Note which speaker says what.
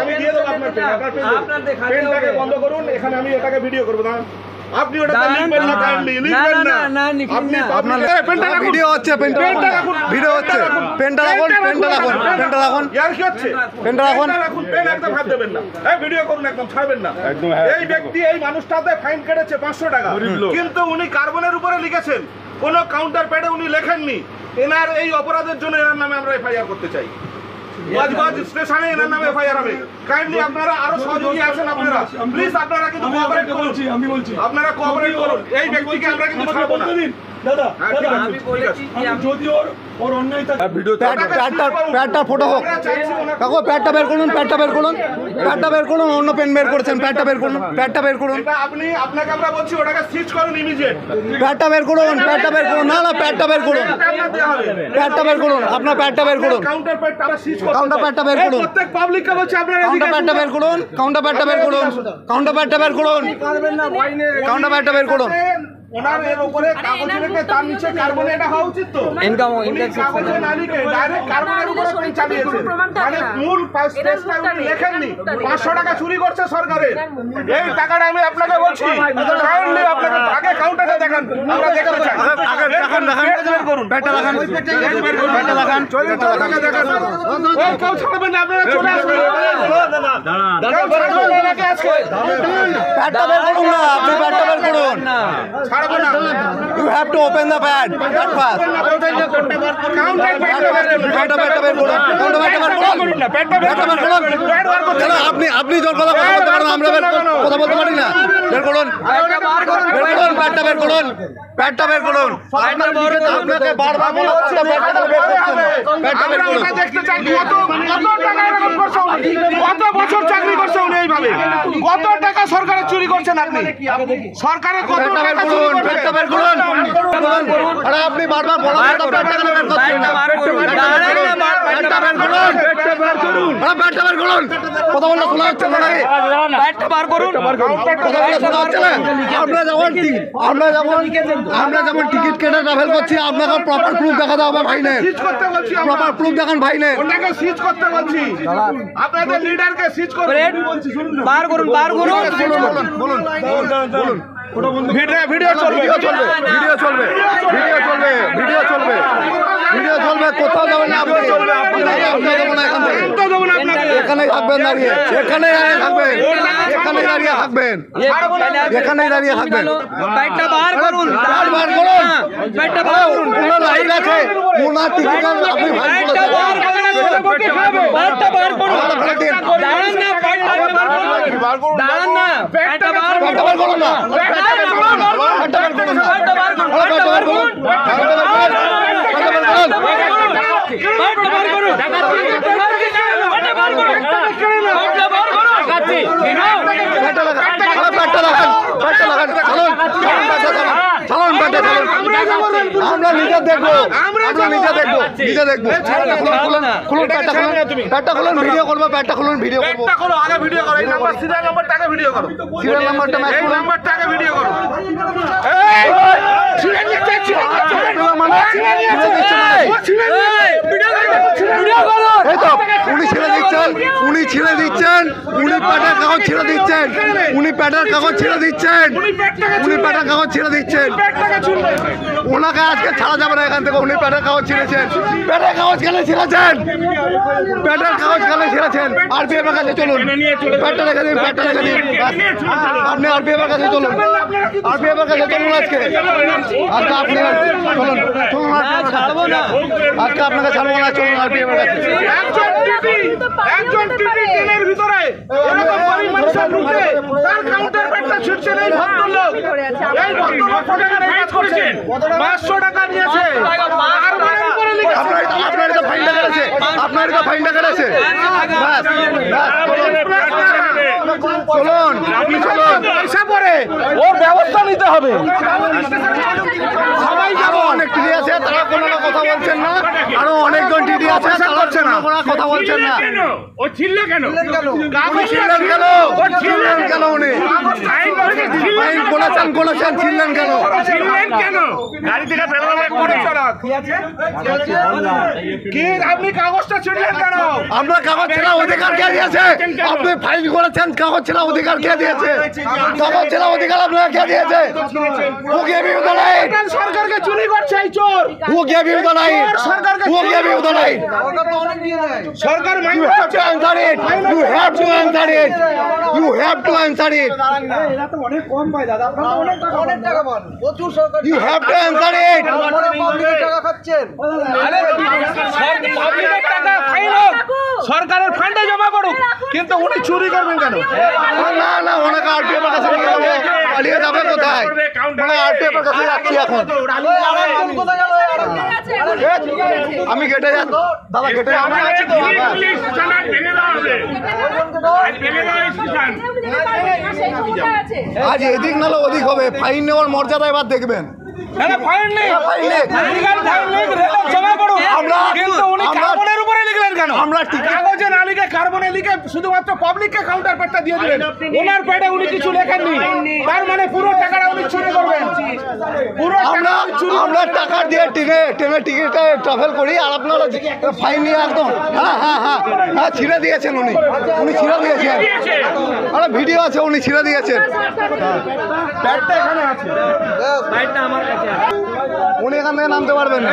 Speaker 1: আমি দিয়ে দেবো আপনার পেনটাকে বন্ধ করুন, এখানে আমি এটাকে ভিডিও করবো না। আপনি ওটা লিখবেন না, কাইন্ডলি লিখবেন না। আপনি আপনার পেনটা ভিডিও হচ্ছে, পেনটা ভিডিও হচ্ছে, পেনটা রাখুন, পেনটা রাখুন, পেনটা রাখুন। ইয়ার কি হচ্ছে? পেনটা রাখুন, পেন একদম হাত দেবেন না। এই ভিডিও করুন, একদম ছাড়বেন না। এই ব্যক্তি এই মানুষটাতে ফাইন কেটেছে 500 টাকা, কিন্তু উনি কার্বনের উপরে লিখেছেন, কোন কাউন্টার প্যাডে উনি লেখেননি। এনার এই অপরাধের জন্য এনার নামে আমরা এফআইআর করতে চাই। ওয়াজবাজ স্টেশনে এনার নামে এফআইআর হবে। কাইন্ডলি আপনারা আরো সহযোগী আছেন, আপনারা প্লিজ আপনারা কিন্তু কোঅপারেট করুন। আপনারা কোঅপারেট করুন, এই ব্যক্তিকে আমরা কিন্তু ছাড়বো না। দাদা আমি বলেছি যদি ওর অন্যায় থাকে প্যাডটা ফটো হোক, কাকু প্যাডটা বের করুন, প্যাডটা বের করুন, প্যাডটা বের করুন। অন্য পেন বের করেছেন, প্যাডটা বের করুন, প্যাডটা বের করুন। আপনাকে আমরা বলছি ওটাকে সিজ করুন ইমিডিয়েট। প্যাডটা বের করুন, প্যাডটা বের করুন। না না, প্যাডটা বের করুন, প্যাডটা বের করুন। আপনার প্যাডটা বের করুন, কাউন্টার প্যাডটা সিজ করুন, কাউন্টার প্যাডটা বের করুন। প্রত্যেক পাবলিককে বলছি আপনারা কাউন্টার প্যাডটা বের করুন, কাউন্টার প্যাডটা বের করুন, কাউন্টার প্যাডটা বের করুন, কাউন্টার প্যাডটা বের করুন। ওনার এর উপরে কাগজ রেখে তার নিচে কার্বন এটা হওয়া উচিত তো। কাগজে না লিখে ডাইরেক্ট কার্বনের উপরে আপনি চালিয়েছেন, মানে মূল স্টেজটা উনি লেখেননি। 500 টাকা চুরি করছে সরকারের। এই টাকাটা আমি আপনাকে বলছি, কাইন্ডলি আপনাকে আগে কাউন্টারটা দেখান, আমরা দেখতে চাই। আগে দেখান, দেখান করুন, ব্যাটা দেখান, ব্যাটা দেখান, টাকা দেখান। ওই কেউ ছাড়বেন না, আপনারা চলে আসবেন। দাদা ছাড়বেন না নাকি আজকে? ব্যাটা বের করুন না, আপনি ব্যাটা বের করুন। You have to open the pad. That fast. আপনি জোর কথা বলতে পারেন, আমরা কথা বলতে পারি না। বের করুন, প্যাডটা বের করুন, প্যাডটা বের করুন। আপনাকে বারবার বলা হচ্ছে প্যাডটা বের করুন, প্যাডটা বের করুন। দেখতে চাই কত টাকা এরকম করছে উনি, কত বছর চাকরি করছে উনি এইভাবে, কত টাকা সরকারের চুরি করছেন আপনি। সরকারের কত টাকা চুরি করছেন, প্যাডটা বের করুন। আরে আপনি বারবার বলা হচ্ছে প্যাডটা কেন বের করছেন না? প্যাডটা বের করুন, প্যাডটা বের করুন, প্যাডটা বের করুন। কথা বললে শোনা হচ্ছে না নাকি? প্যাডটা বের করুন, কথা বললে শোনা হচ্ছে না? আমরা যেমন টিকিট কেটে ট্রাভেল করছি, আপনাকে প্রপার প্রুফ দেখাতে হবে ভাইনের। সিজ করতে বলছি, প্রপার প্রুফ দেখান ভাইনের। ওনাকে সিজ করতে বলছি, আপনাদের লিডারকে সিজ করুন। বার করুন, বার করুন, বলুন, বলুন। ভিডিও চলবে, ভিডিও চলবে, ভিডিও চলবে, ভিডিও চলবে, ভিডিও চলবে, ভিডিও চলবে। কোথাও যাবেন না, আপনি চলবে, আপনি যাবেন না এখান থেকে, এখানেই থাকবেন দাঁড়িয়ে, এখানেই থাকবেন, এখানেই দাঁড়িয়ে থাকবেন, এখানেই দাঁড়িয়ে থাকবেন। ব্যাগটা বার করুন, বার করুন, ব্যাগটা বার করুন। ওনার লাইন আছে, ওনার টিকিট আপনি ভাই বলেছেন, ব্যাগটা বার করুন, দাঁড়ান না, বার করুন, দাঁড়ান না, ব্যাগটা বার করুন না, আমরা নিজে দেখবো, আমরা নিজে দেখবো, নিজে দেখবো। খুলুন প্যাডটা, প্যাডটা খুলুন, ভিডিও করবো, প্যাডটা খুলুন, ভিডিও করবো। আগে ভিডিও করো, এই নাম্বার সিরিয়াল নাম্বারটাকে ভিডিও করো, সিরিয়াল নাম্বারটা ম্যাচ করুন, নাম্বারটাকে ভিডিও করো। এই ছিড়ে নিচ্ছে, ছিড়ে নিচ্ছে, মানে ছিড়ে নিচ্ছে, ভিডিও করো, ভিডিও করো। এই তো উনি ছিড়ে দিচ্ছেন, উনি ছিড়ে দিচ্ছেন, উনি প্যাডের কাগজ ছিড়ে দিচ্ছেন, উনি প্যাডের কাগজ ছিড়ে দিচ্ছেন, উনি প্যাডের কাগজ ছিড়ে দিচ্ছেন। ওনাকে আজকে ছাড়া যাবে না এখান থেকে, উনি প্যাডের কাগজ ছিঁড়েছেন। প্যাডের কাগজ কেন ছিঁড়েছেন? প্যাডের কাগজ কেন ছিঁড়েছেন? আরপিএফ এর কাছে চলুন, প্যাডটা রেখে দিন, প্যাডটা রেখে দিন। আপনি আরপিএফ এর কাছে চলুন, আরপিএফ এর কাছে চলুন। আজকে আজকে আপনি চলুন, চলুন, আজকে আপনাকে ছাড়বো না, চলুন আরপিএফ এর কাছে। একজন টিভি টেনের ভিতরে এরকম গরিব মানুষের ঢুকে তার কাউন্টার প্যাডটা ছিঁড়ছেন এই ভদ্রলোক। এই ভদ্রলোক ফটোটা কাজ করেছেন, 500 টাকা নিয়েছে। আপনার এটা ফাইনটা করেছে, আপনার এটা ফাইনটা করেছে। চলুন আপনি চলুন, পয়সা পরে ওর ব্যবস্থা নিতে হবে। সবাই যাবো, অনেক টিডি আছে তারা কোনো কথা বলছেন না, আরো অনেকজন টিডি আছে তারা করছে না, কথা বলছেন না।
Speaker 2: ও ছিল কেন?
Speaker 1: ছিলেন কেন? ছিলেন কেন উনি? আইন বলেছেন ছিলেন কেন?
Speaker 2: গাড়ি থেকে বেরোলে করেছে না কি? আপনি কাগজটা ছিলেন কেন?
Speaker 1: আমরা কাগজ ছেড়া অধিকার কে দিয়েছে? আপনি ফাইল করেছেন, কাগজ ছেড়া অধিকার কে দিয়েছে? কাগজ ছেড়া অধিকার আপনারা কে দিয়েছে? Who gave you the right?
Speaker 2: সরকারকে চুরি করছে এই চোর।
Speaker 1: Who gave you the right? Who gave you the right?
Speaker 2: Sarkar
Speaker 1: You have to answer it. You have to answer it. You have to answer it.
Speaker 3: এরা তো অনেক কম পায় দাদা, আপনারা তো অনেক টাকা পান, প্রচুর সরকার
Speaker 1: You have to answer it.
Speaker 3: টাকা খাচ্ছেন।
Speaker 2: পাবলিকের টাকা ফাইন হোক, সরকারের ফান্ডে জমা করুক, কিন্তু উনি চুরি করবেন কেন?
Speaker 1: না না ওনাকে আরটিএফ এর কাছে নিয়ে যাবে, পালিয়ে যাবে কোথায়? মানে আরটিএফ এর কাছে যাচ্ছি এখন। আমি কেটে যাচ্ছি দাদা, কেটে আজ এদিক নাহলে ওদিক হবে, ফাইন নেওয়ার মর্যাদা এবার দেখবেন।
Speaker 2: ফাইন নেই, জমা করুন। কিন্তু উনি কার্বনের উপরে লিখলেন কেন?
Speaker 1: আমরা
Speaker 2: কাগজে না লিখে কার্বনে লিখে শুধুমাত্র পাবলিককে কাউন্টার পেটটা দিয়ে দিলেন। ওনার পেটে উনি কিছু লেখেননি, তার মানে পুরো টাকাটা উনি চুরি করবেন। পুরো
Speaker 1: আমরা টাকা দিয়ে ট্রেনের টিকিটে ট্রাভেল করি, আর আপনারা ফাইন নিয়ে একদম হ্যাঁ ছিঁড়ে দিয়েছেন উনি ছিঁড়ে দিয়েছেন। আরে ভিডিও আছে, উনি ছিঁড়ে দিয়েছেন।
Speaker 2: ব্যাগটা এখানে আছে,
Speaker 3: আমার কাছে
Speaker 1: উনি এখান থেকে নামতে পারবেন না।